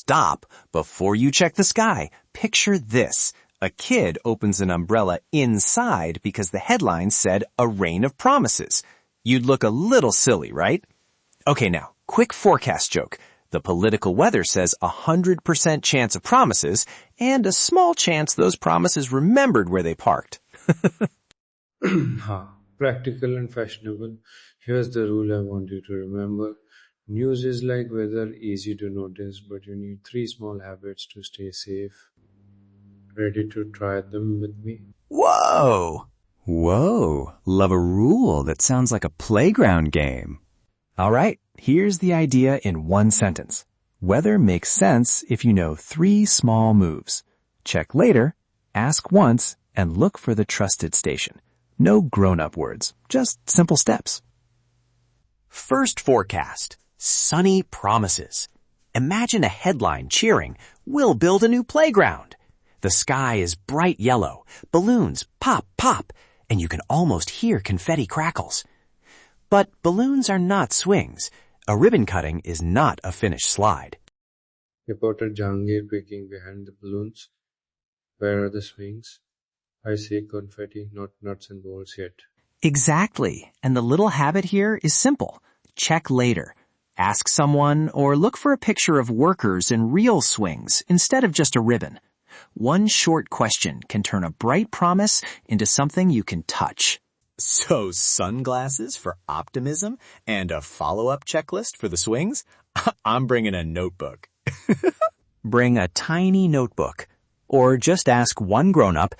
stop before you check the sky. Picture this. A kid opens an umbrella inside because the headline said a rain of promises. You'd look a little silly, right? Okay, now, quick forecast joke. The political weather says 100% chance of promises and a small chance those promises remembered where they parked. Practical and fashionable. Here's the rule I want you to remember. News is like weather, easy to notice, but you need 3 small habits to stay safe. Ready to try them with me? Whoa! Love a rule that sounds like a playground game. All right, here's the idea in one sentence. Weather makes sense if you know 3 small moves. Check later, ask once, and look for the trusted station. No grown-up words, just simple steps. First forecast, sunny promises. Imagine a headline cheering, "We'll build a new playground." The sky is bright yellow, balloons pop, pop, and you can almost hear confetti crackles. But balloons are not swings. A ribbon cutting is not a finished slide. Reporter Jahangeer peeking behind the balloons. Where are the swings? I say confetti, not nuts and bolts yet. Exactly, and the little habit here is simple. Check later. Ask someone or look for a picture of workers in real swings instead of just a ribbon. One short question can turn a bright promise into something you can touch. So sunglasses for optimism and a follow-up checklist for the swings? I'm bringing a notebook. Bring a tiny notebook. Or just ask one grown-up,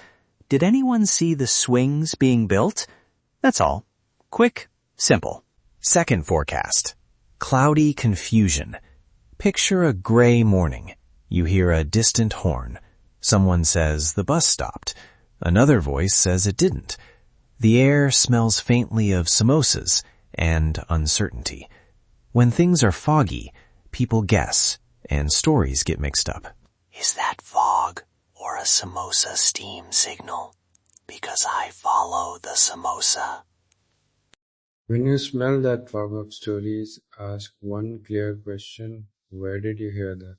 did anyone see the swings being built? That's all. Quick, simple. Second forecast. Cloudy confusion. Picture a gray morning. You hear a distant horn. Someone says the bus stopped. Another voice says it didn't. The air smells faintly of samosas and uncertainty. When things are foggy, people guess and stories get mixed up. Is that fog or a samosa steam signal? Because I follow the samosa. When you smell that fog of stories, ask one clear question. Where did you hear that?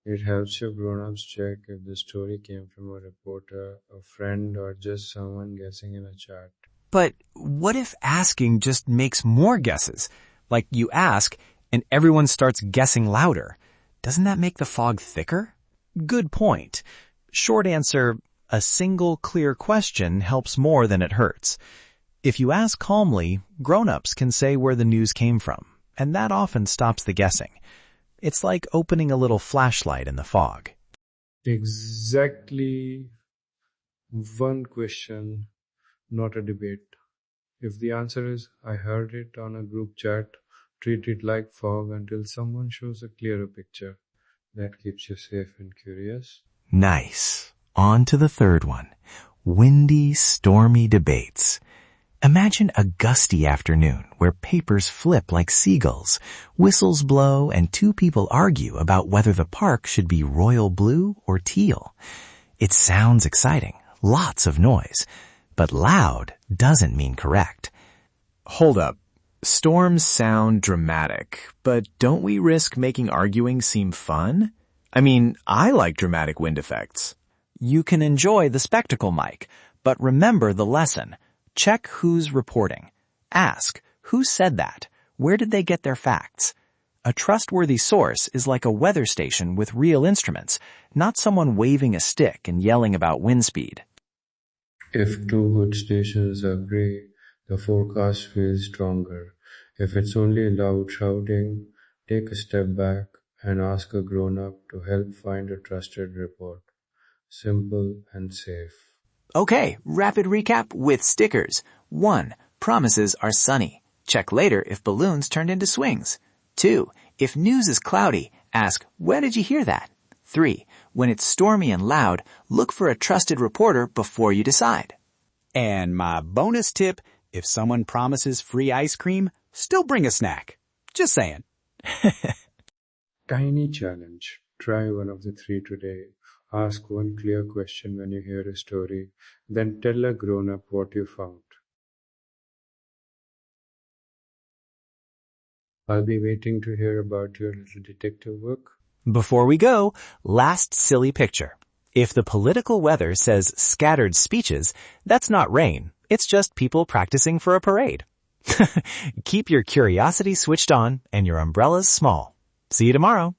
It helps your grown-ups check if the story came from a reporter, a friend, or just someone guessing in a chat. But what if asking just makes more guesses? Like you ask and everyone starts guessing louder. Doesn't that make the fog thicker? Good point. Short answer, a single clear question helps more than it hurts. If you ask calmly, grown-ups can say where the news came from, and that often stops the guessing. It's like opening a little flashlight in the fog. Exactly. One question, not a debate. If the answer is, I heard it on a group chat, treat it like fog until someone shows a clearer picture. That keeps you safe and curious. Nice. On to the third one. Windy, stormy debates. Imagine a gusty afternoon where papers flip like seagulls, whistles blow, and 2 people argue about whether the park should be royal blue or teal. It sounds exciting, lots of noise, but loud doesn't mean correct. Hold up. Storms sound dramatic, but don't we risk making arguing seem fun? I mean, I like dramatic wind effects. You can enjoy the spectacle, Mike, but remember the lesson. Check who's reporting. Ask, who said that? Where did they get their facts? A trustworthy source is like a weather station with real instruments, not someone waving a stick and yelling about wind speed. If 2 good stations agree, the forecast feels stronger. If it's only loud shouting, take a step back and ask a grown-up to help find a trusted report. Simple and safe. Okay, rapid recap with stickers. 1. Promises are sunny. Check later if balloons turned into swings. 2. If news is cloudy, ask, where did you hear that? 3. When it's stormy and loud, look for a trusted reporter before you decide. And my bonus tip, if someone promises free ice cream, still bring a snack. Just saying. Tiny challenge. Try one of the 3 today. Ask one clear question when you hear a story, then tell a grown-up what you found. I'll be waiting to hear about your little detective work. Before we go, last silly picture. If the political weather says scattered speeches, that's not rain. It's just people practicing for a parade. Keep your curiosity switched on and your umbrellas small. See you tomorrow.